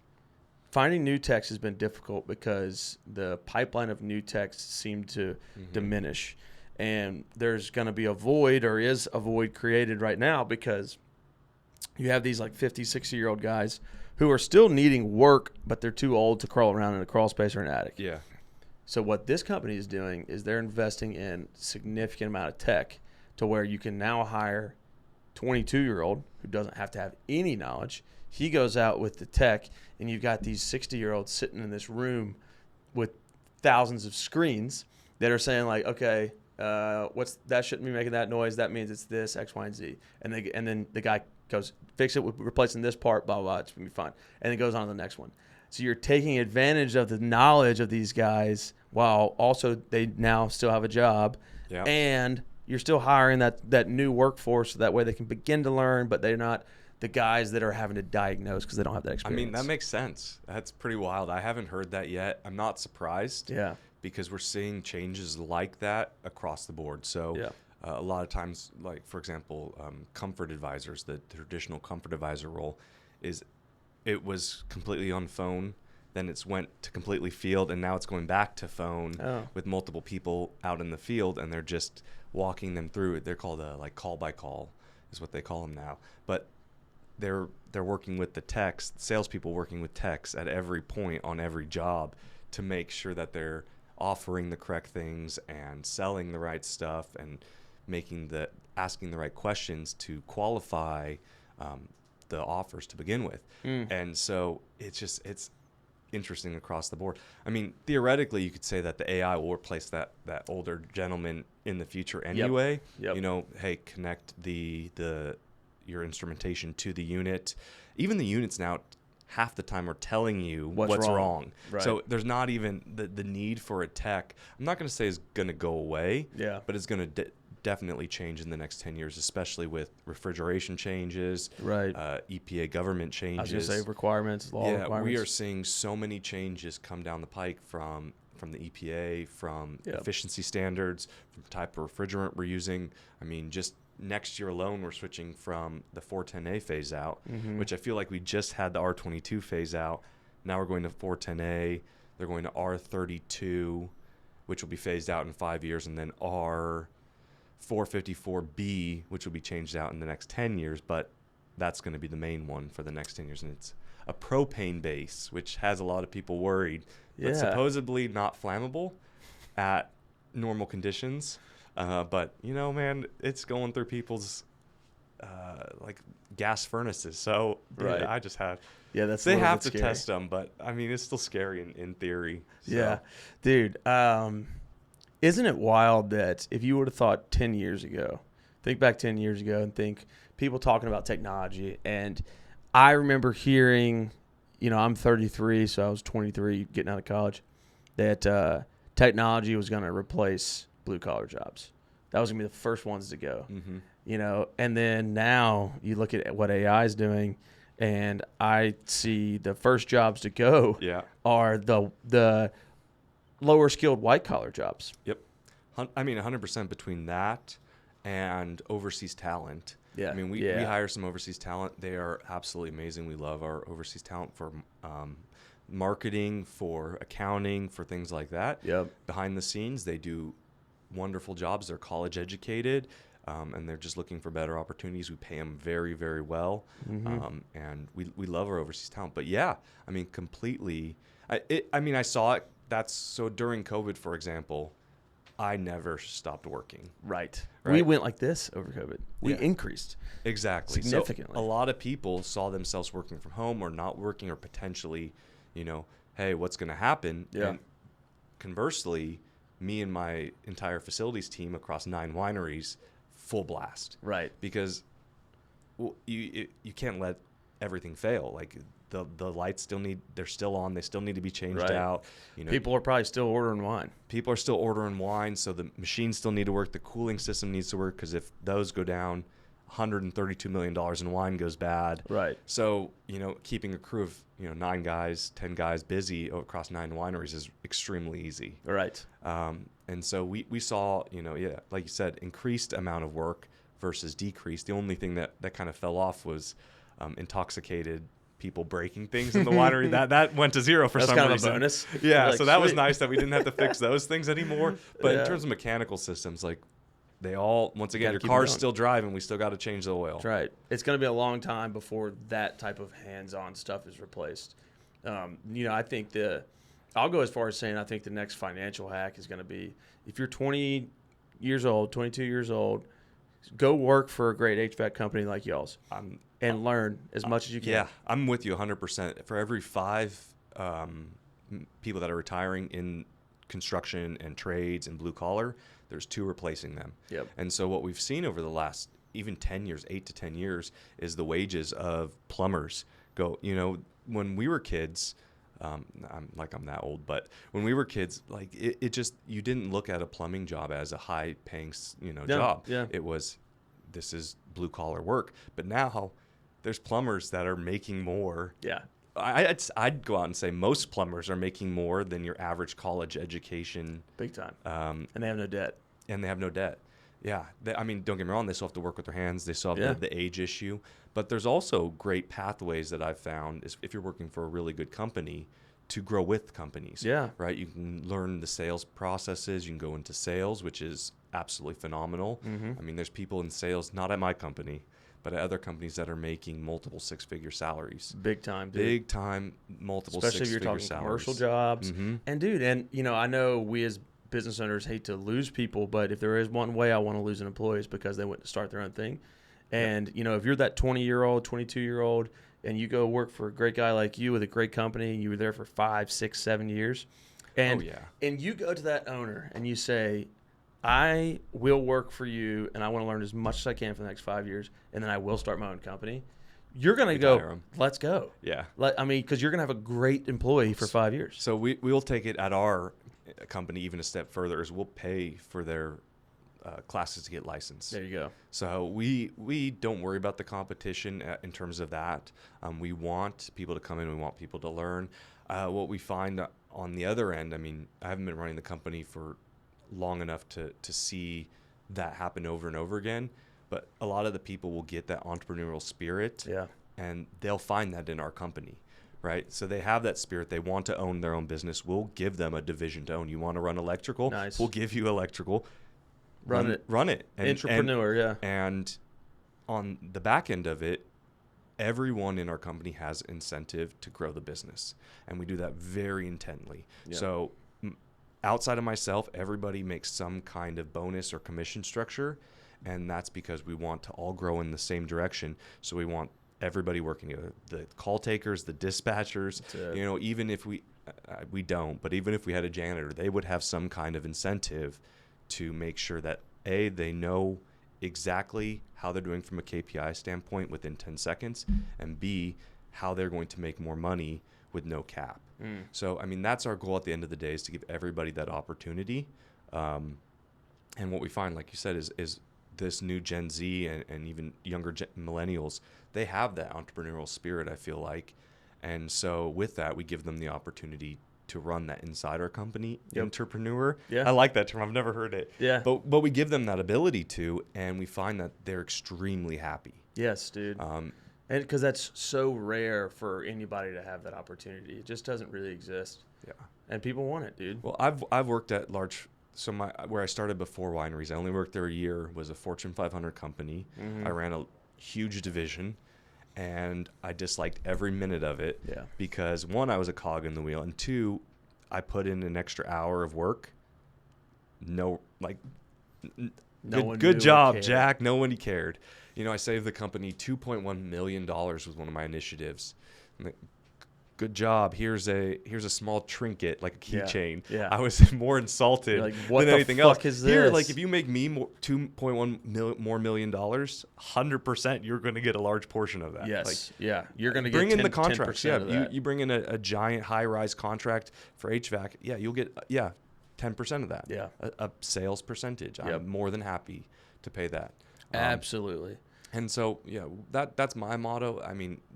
finding new techs has been difficult because the pipeline of new techs seemed to diminish. And there's going to be a void, or is a void created right now, because you have these like 50, 60-year-old guys who are still needing work, but they're too old to crawl around in a crawl space or an attic. Yeah. So what this company is doing is they're investing in significant amount of tech to where you can now hire 22-year-old who doesn't have to have any knowledge. He goes out with the tech, and you've got these 60-year-olds sitting in this room with thousands of screens that are saying like, okay, what's that? Shouldn't be making that noise. That means it's this X, Y, and Z. And then the guy goes, fix it with replacing this part, blah, blah, blah. It's gonna be fine. And then goes on to the next one. So you're taking advantage of the knowledge of these guys while also they now still have a job. Yeah. And you're still hiring that new workforce so that way they can begin to learn, but they're not the guys that are having to diagnose because they don't have that experience. I mean, that makes sense. That's pretty wild. I haven't heard that yet. I'm not surprised. Yeah. Because we're seeing changes like that across the board. So Yeah. A lot of times, like, for example, comfort advisors, the traditional comfort advisor role it was completely on phone. Then it's went to completely field, and now it's going back to phone with multiple people out in the field, and they're just walking them through it. They're called like call by call is what they call them now. But they're working with the techs, salespeople working with techs at every point on every job to make sure that they're offering the correct things and selling the right stuff and asking the right questions to qualify the offers to begin with. And so it's interesting across the board. I mean, theoretically, you could say that the AI will replace that older gentleman in the future anyway. Yep. You know, hey, connect your instrumentation to the unit. Even the units now half the time are telling you what's wrong. Right. So there's not even the need for a tech. I'm not going to say is going to go away, but it's going to definitely change in the next 10 years, especially with refrigeration changes, right? EPA government changes. I was going to say requirements, law requirements. We are seeing so many changes come down the pike from the EPA, from efficiency standards, from type of refrigerant we're using. I mean, just next year alone, we're switching from the 410A phase out, which I feel like we just had the R22 phase out. Now we're going to 410A. They're going to R32, which will be phased out in 5 years, and then R454B, which will be changed out in the next 10 years. But that's going to be the main one for the next 10 years, and it's a propane base, which has a lot of people worried, but supposedly not flammable at normal conditions. But, you know, man, it's going through people's like gas furnaces. So dude, I just have they have to test them. But, I mean, it's still scary in theory. So. Yeah. Dude, isn't it wild that if you would have thought 10 years ago, think back 10 years ago and think people talking about technology. And I remember hearing, you know, I'm 33, so I was 23 getting out of college, that technology was going to replace blue-collar jobs. That was going to be the first ones to go, you know. And then now you look at what AI is doing, and I see the first jobs to go are the lower-skilled white-collar jobs. Yep. I mean, 100% between that and overseas talent. Yeah. I mean, we hire some overseas talent. They are absolutely amazing. We love our overseas talent for marketing, for accounting, for things like that. Yep. Behind the scenes, they do wonderful jobs. They're college educated, and they're just looking for better opportunities. We pay them very, very well, and we love our overseas talent. But yeah, I mean, completely. I saw it. That's so during COVID, for example, I never stopped working. Right. We went like this over COVID. We increased exactly significantly. So a lot of people saw themselves working from home or not working, or potentially, you know, hey, what's going to happen? Yeah. And conversely, me and my entire facilities team across 9 wineries, full blast. Right. Because you can't let everything fail. Like the lights they're still on. They still need to be changed out. You know, people are probably still ordering wine. People are still ordering wine, so the machines still need to work. The cooling system needs to work, because if those go down, $132 million in wine goes bad. Right. So, you know, keeping a crew of, you know, 9 guys, 10 guys busy across 9 wineries is extremely easy. Right. And so we saw, you know, like you said, increased amount of work versus decreased. The only thing that kind of fell off was intoxicated people breaking things in the winery. that went to zero for some reason. That's kind of a bonus. Yeah, like, so that was nice that we didn't have to fix those things anymore. But in Yeah. terms of mechanical systems, like they all, once again, your car's still driving. We still got to change the oil. That's right. It's going to be a long time before that type of hands-on stuff is replaced. I think I'll go as far as saying I think the next financial hack is going to be, if you're 20 years old, 22 years old, go work for a great HVAC company like y'all's and learn as much as you can. Yeah, I'm with you 100%. For every 5 people that are retiring in construction and trades and blue collar, there's 2 replacing them. Yep. And so what we've seen over the last even 10 years, 8 to 10 years, is the wages of plumbers go. When we were kids, I'm that old, but when we were kids, like it just, you didn't look at a plumbing job as a high paying, job. Yeah. It was, this is blue collar work. But now there's plumbers that are making more. Yeah. I'd go out and say most plumbers are making more than your average college education. Big time. And they have no debt. Yeah. Don't get me wrong. They still have to work with their hands. They still have the age issue. But there's also great pathways that I've found if you're working for a really good company to grow with companies. Yeah. Right. You can learn the sales processes. You can go into sales, which is absolutely phenomenal. Mm-hmm. There's people in sales, not at my company, but at other companies that are making multiple 6-figure salaries. Big time, dude. Big time, multiple Especially 6-figure if you're talking salaries. commercial jobs. Mm-hmm. And dude, I know we as business owners hate to lose people, but if there is one way I want to lose an employee, is because they went to start their own thing. And, if you're that 20-year-old, 22-year-old, and you go work for a great guy like you with a great company, and you were there for 5, 6, 7 years, and you go to that owner and you say, I will work for you, and I want to learn as much as I can for the next 5 years, and then I will start my own company. You're going to go, let's go. Yeah. Because you're going to have a great employee for 5 years. So we'll take it at our company even a step further, is we'll pay for their classes to get licensed. There you go. So we don't worry about the competition in terms of that. We want people to come in. We want people to learn. What we find on the other end, I haven't been running the company for long enough to see that happen over and over again, but a lot of the people will get that entrepreneurial spirit, and they'll find that in our company, right? So they have that spirit. They want to own their own business. We'll give them a division to own. You want to run electrical? Nice. We'll give you electrical. Run it. Entrepreneur. And on the back end of it, everyone in our company has incentive to grow the business, and we do that very intently. So outside of myself, everybody makes some kind of bonus or commission structure, and that's because we want to all grow in the same direction. So we want everybody working together, the call takers, the dispatchers, even if we don't, but even if we had a janitor, they would have some kind of incentive to make sure that A, they know exactly how they're doing from a KPI standpoint within 10 seconds, and B, how they're going to make more money with no cap. So, that's our goal at the end of the day, is to give everybody that opportunity. And what we find, like you said, is this new Gen Z and even younger millennials, they have that entrepreneurial spirit, I feel like. And so with that, we give them the opportunity to run that inside our company. Entrepreneur. I like that term. I've never heard it. Yeah. But we give them that ability to, and we find that they're extremely happy. Yes, dude. And because that's so rare for anybody to have that opportunity. It just doesn't really exist. Yeah. And people want it, dude. Well, I've worked at large. So where I started before wineries, I only worked there a year, was a Fortune 500 company. Mm-hmm. I ran a huge division, and I disliked every minute of it. Yeah. Because 1, I was a cog in the wheel, and 2, I put in an extra hour of work. Good job, Jack. No one cared. I saved the company $2.1 million with one of my initiatives. Good job. Here's a small trinket, like a keychain. Yeah. I was more insulted than anything else. Is this? Here, if you make me $2.1 more million, 100% you're going to get a large portion of that. Yes. You're going to get bring in the contracts. 10% of that. You bring in a giant high-rise contract for HVAC. Yeah, you'll get 10% of that. Yeah, a sales percentage. I'm more than happy to pay that. Absolutely. And so, that's my motto.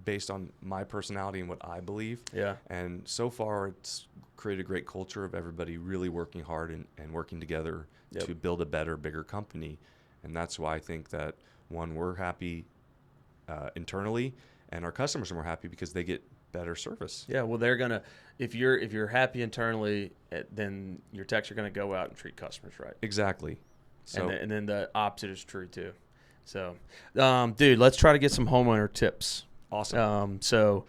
Based on my personality and what I believe. Yeah. And so far, it's created a great culture of everybody really working hard and working together to build a better, bigger company. And that's why I think that, 1, we're happy internally, and our customers are more happy because they get better service. Yeah. Well, they're gonna if you're happy internally, then your techs are gonna go out and treat customers right. Exactly. So, and then the opposite is true too. So, dude, let's try to get some homeowner tips. awesome. So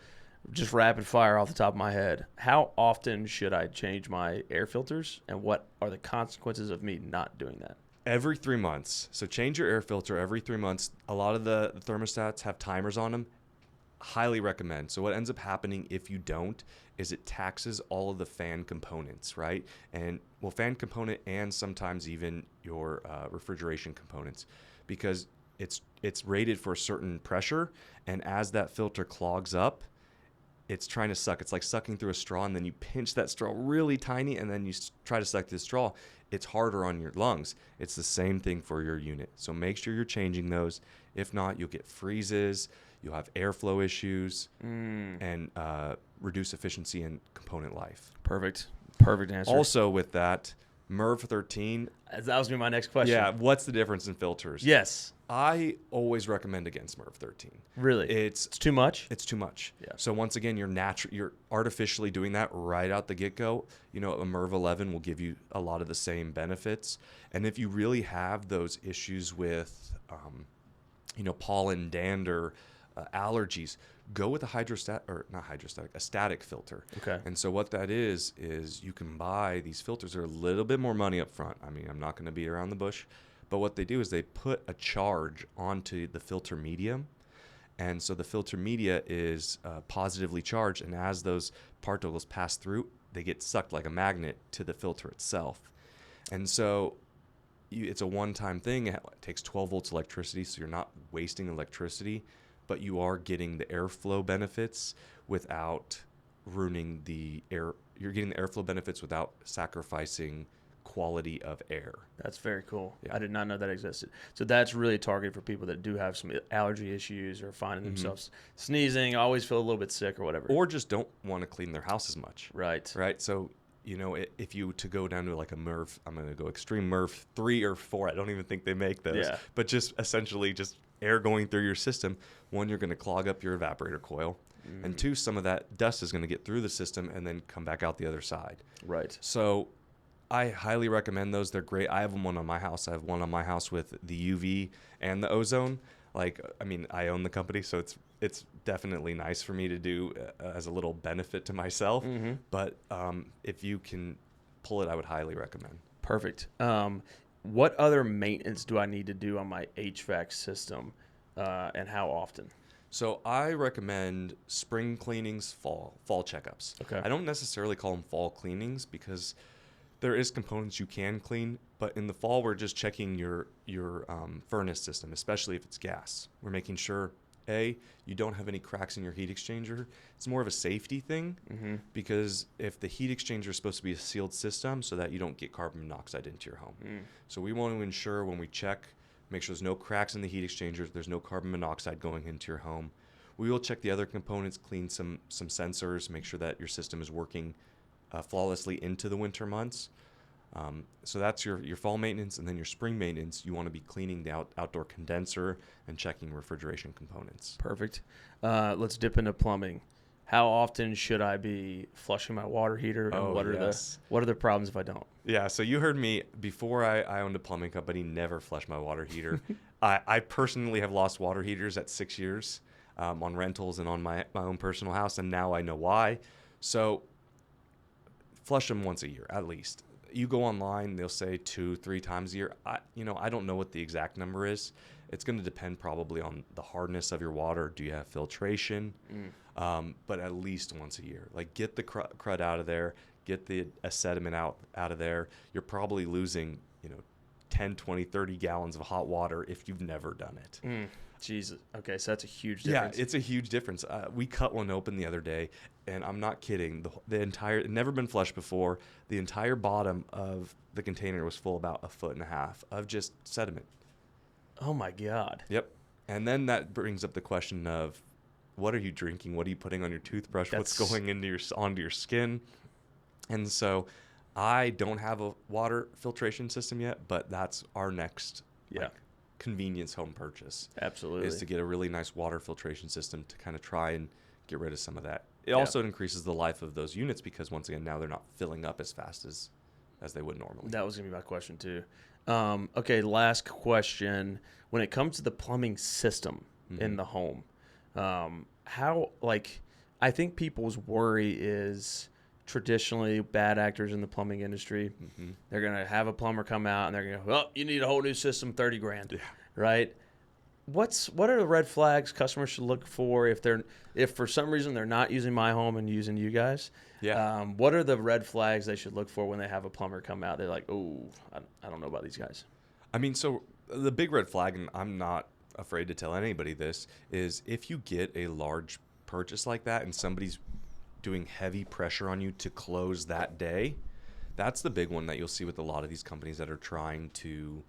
just rapid fire off the top of my head. How often should I change my air filters, and what are the consequences of me not doing that? Every 3 months. So change your air filter every 3 months. A lot of the thermostats have timers on them. Highly recommend. So what ends up happening if you don't is it taxes all of the fan components, right? And well, fan component and sometimes even your refrigeration components, because it's rated for a certain pressure, and as that filter clogs up, it's trying to suck. It's like sucking through a straw, and then you pinch that straw really tiny, and then you try to suck through the straw. It's harder on your lungs. It's the same thing for your unit. So make sure you're changing those. If not, you'll get freezes, you'll have airflow issues, and reduce efficiency and component life. Perfect answer. Also with that, MERV 13. That was gonna be my next question. Yeah, what's the difference in filters? Yes. I always recommend against MERV 13. Really? It's too much? It's too much. Yeah. So once again, you're artificially doing that right out the get-go. You know, a MERV 11 will give you a lot of the same benefits. And if you really have those issues with, pollen, dander, allergies, go with a static filter. Okay. And so what that is you can buy these filters. They're a little bit more money up front. I mean, I'm not going to beat around the bush. But what they do is they put a charge onto the filter medium. And so the filter media is positively charged. And as those particles pass through, they get sucked like a magnet to the filter itself. And so it's a one-time thing. It takes 12 volts electricity, so you're not wasting electricity, but you are getting the airflow benefits without ruining the air. You're getting the airflow benefits without sacrificing quality of air. That's very cool. Yeah. I did not know that existed. So that's really targeted for people that do have some allergy issues or finding themselves sneezing, always feel a little bit sick or whatever. Or just don't want to clean their house as much. Right. So, if you to go down to like a MERV, I'm going to go extreme MERV 3 or 4. I don't even think they make those. Yeah. But just essentially just air going through your system. One, you're going to clog up your evaporator coil. And two, some of that dust is going to get through the system and then come back out the other side. Right. So I highly recommend those. They're great. I have one on my house. I have one on my house with the UV and the ozone. I own the company, so it's definitely nice for me to do as a little benefit to myself. But if you can pull it, I would highly recommend. Perfect. What other maintenance do I need to do on my HVAC system, and how often? So I recommend spring cleanings, fall checkups. Okay. I don't necessarily call them fall cleanings because there is components you can clean, but in the fall we're just checking your furnace system, especially if it's gas. We're making sure you don't have any cracks in your heat exchanger. It's more of a safety thing because if the heat exchanger is supposed to be a sealed system so that you don't get carbon monoxide into your home. So we want to ensure when we check, make sure there's no cracks in the heat exchangers, there's no carbon monoxide going into your home. We will check the other components, clean some sensors, make sure that your system is working flawlessly into the winter months. So that's your fall maintenance, and then your spring maintenance, you want to be cleaning the outdoor condenser and checking refrigeration components. Perfect. Let's dip into plumbing. How often should I be flushing my water heater, and what are the problems if I don't? Yeah, so you heard me before I owned a plumbing company, never flush my water heater. I personally have lost water heaters at 6 years on rentals and on my own personal house, and now I know why. So flush them once a year at least. You go online, they'll say 2-3 times a year. I don't know what the exact number is. It's going to depend probably on the hardness of your water. Do you have filtration? But at least once a year. Like, get the crud out of there. Get the sediment out of there. You're probably losing 10, 20, 30 gallons of hot water if you've never done it. Jesus. Okay, so that's a huge difference. Yeah, it's a huge difference. We cut one open the other day, and I'm not kidding. The entire, it never been flushed before. The entire bottom of the container was full about 1.5 foot of just sediment. Oh my God. Yep. And then that brings up the question of, what are you drinking? What are you putting on your toothbrush? What's going onto your skin? And so I don't have a water filtration system yet, but that's our next convenience home purchase. Absolutely. Is to get a really nice water filtration system to kind of try and get rid of some of that. It also increases the life of those units because, once again, now they're not filling up as fast as as they would normally. That was going to be my question too. Okay, last question. When it comes to the plumbing system in the home, how, like, I think people's worry is traditionally bad actors in the plumbing industry. They're going to have a plumber come out and they're going to go, well, you need a whole new system, 30 grand, right? What are the red flags customers should look for if for some reason they're not using MyHome and using you guys? Yeah. What are the red flags they should look for when they have a plumber come out? They're like, oh, I don't know about these guys. I mean, so the big red flag, and I'm not afraid to tell anybody this, is if you get a large purchase like that and somebody's doing heavy pressure on you to close that day, that's the big one that you'll see with a lot of these companies that are trying to,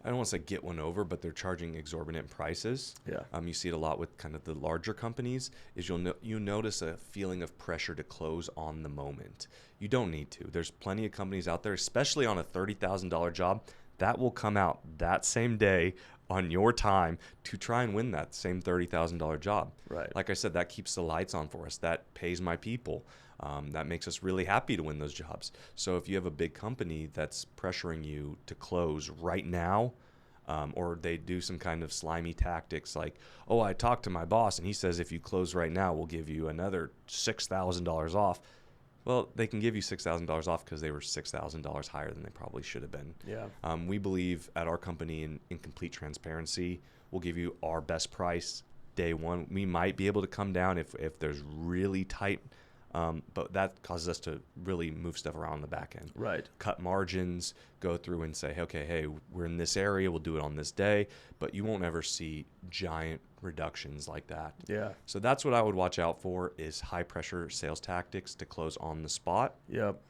I don't want to say get one over, but they're charging exorbitant prices. Yeah. You see it a lot with kind of the larger companies. Is you notice a feeling of pressure to close on the moment. You don't need to. There's plenty of companies out there, especially on a $30,000 job, that will come out that same day on your time to try and win that same $30,000 job. Right. Like I said, that keeps the lights on for us. That pays my people. That makes us really happy to win those jobs. So if you have a big company that's pressuring you to close right now, or they do some kind of slimy tactics like, oh, I talked to my boss and he says if you close right now, we'll give you another $6,000 off. Well, they can give you $6,000 off because they were $6,000 higher than they probably should have been. Yeah. We believe at our company in complete transparency, we'll give you our best price day one. We might be able to come down if there's really tight, but that causes us to really move stuff around on the back end. Right. Cut margins, go through and say, okay, hey, we're in this area, we'll do it on this day, but you won't ever see giant reductions like that. Yeah. So that's what I would watch out for is high pressure sales tactics to close on the spot. Yep.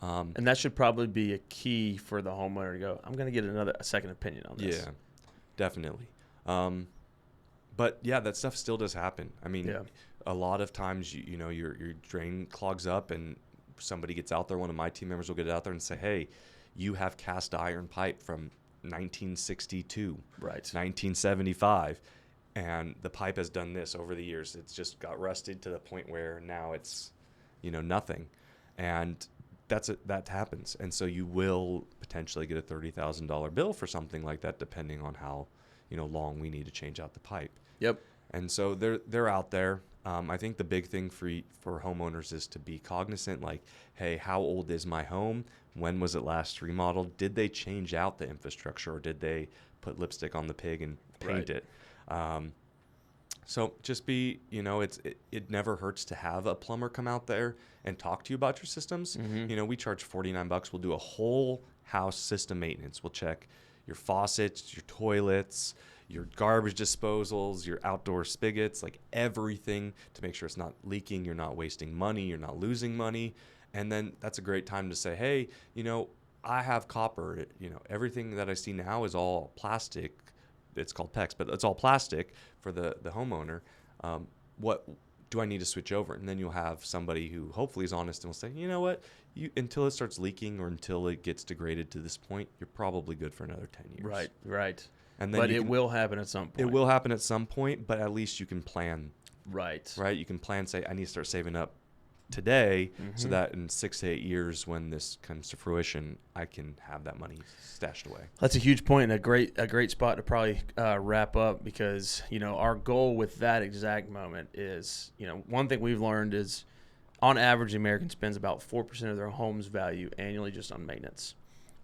And that should probably be a key for the homeowner to go, I'm going to get a second opinion on this. Yeah, definitely. But yeah, that stuff still does happen. I mean, a lot of times, you know, your drain clogs up and somebody gets out there. One of my team members will get out there and say, hey, you have cast iron pipe from 1962, right, 1975. And the pipe has done this over the years. It's just got rusted to the point where now it's, you know, nothing. And that happens. And so you will potentially get a $30,000 bill for something like that, depending on how, you know, long we need to change out the pipe. Yep. And so they're out there. I think the big thing for homeowners is to be cognizant, like, hey, how old is my home? When was it last remodeled? Did they change out the infrastructure, or did they put lipstick on the pig and paint it? So just be, you know, it never hurts to have a plumber come out there and talk to you about your systems. You know, we charge $49. We'll do a whole house system maintenance. We'll check your faucets, your toilets, your garbage disposals, your outdoor spigots, like everything to make sure it's not leaking, you're not wasting money, you're not losing money. And then that's a great time to say, hey, you know, I have copper. You know, everything that I see now is all plastic. It's called PEX, but it's all plastic for the homeowner. What do I need to switch over? And then you'll have somebody who hopefully is honest and will say, you know what, until it starts leaking or until it gets degraded to this point, you're probably good for another 10 years. Right. And then but it will happen at some point. It will happen at some point, but at least you can plan. Right. You can plan, say, I need to start saving up today so that in 6 to 8 years when this comes to fruition, I can have that money stashed away. That's a huge point and a great spot to probably wrap up, because, you know, our goal with that exact moment is, you know, one thing we've learned is on average the American spends about 4% of their home's value annually just on maintenance,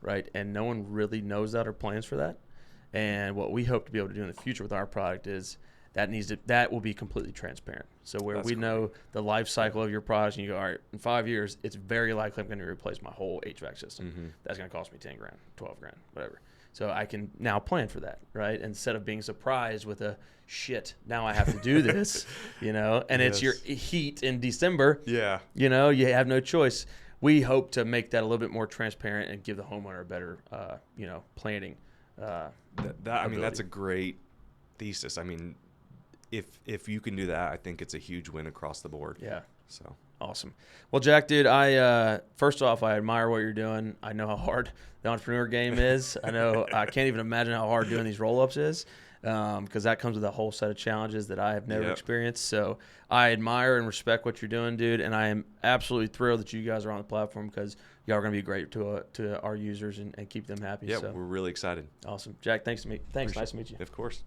right? And no one really knows that or plans for that. And what we hope to be able to do in the future with our product is that will be completely transparent. So where we know the life cycle of your product, and you go, all right, in 5 years, it's very likely I'm going to replace my whole HVAC system. That's going to cost me 10 grand, 12 grand, whatever. So I can now plan for that, right? Instead of being surprised with shit, now I have to do this, you know, and it's your heat in December. Yeah. You know, you have no choice. We hope to make that a little bit more transparent and give the homeowner a better, you know, planning. I mean, that's a great thesis. I mean, if you can do that, I think it's a huge win across the board. Yeah. So awesome. Well, Jack, dude, first off, I admire what you're doing. I know how hard the entrepreneur game is. I can't even imagine how hard doing these roll-ups is. because that comes with a whole set of challenges that I have never Yep. experienced. So I admire and respect what you're doing, dude, and I am absolutely thrilled that you guys are on the platform because y'all are going to be great to our users and keep them happy. Yeah, So we're really excited. awesome. Jack, thanks. Nice to meet you. Of course.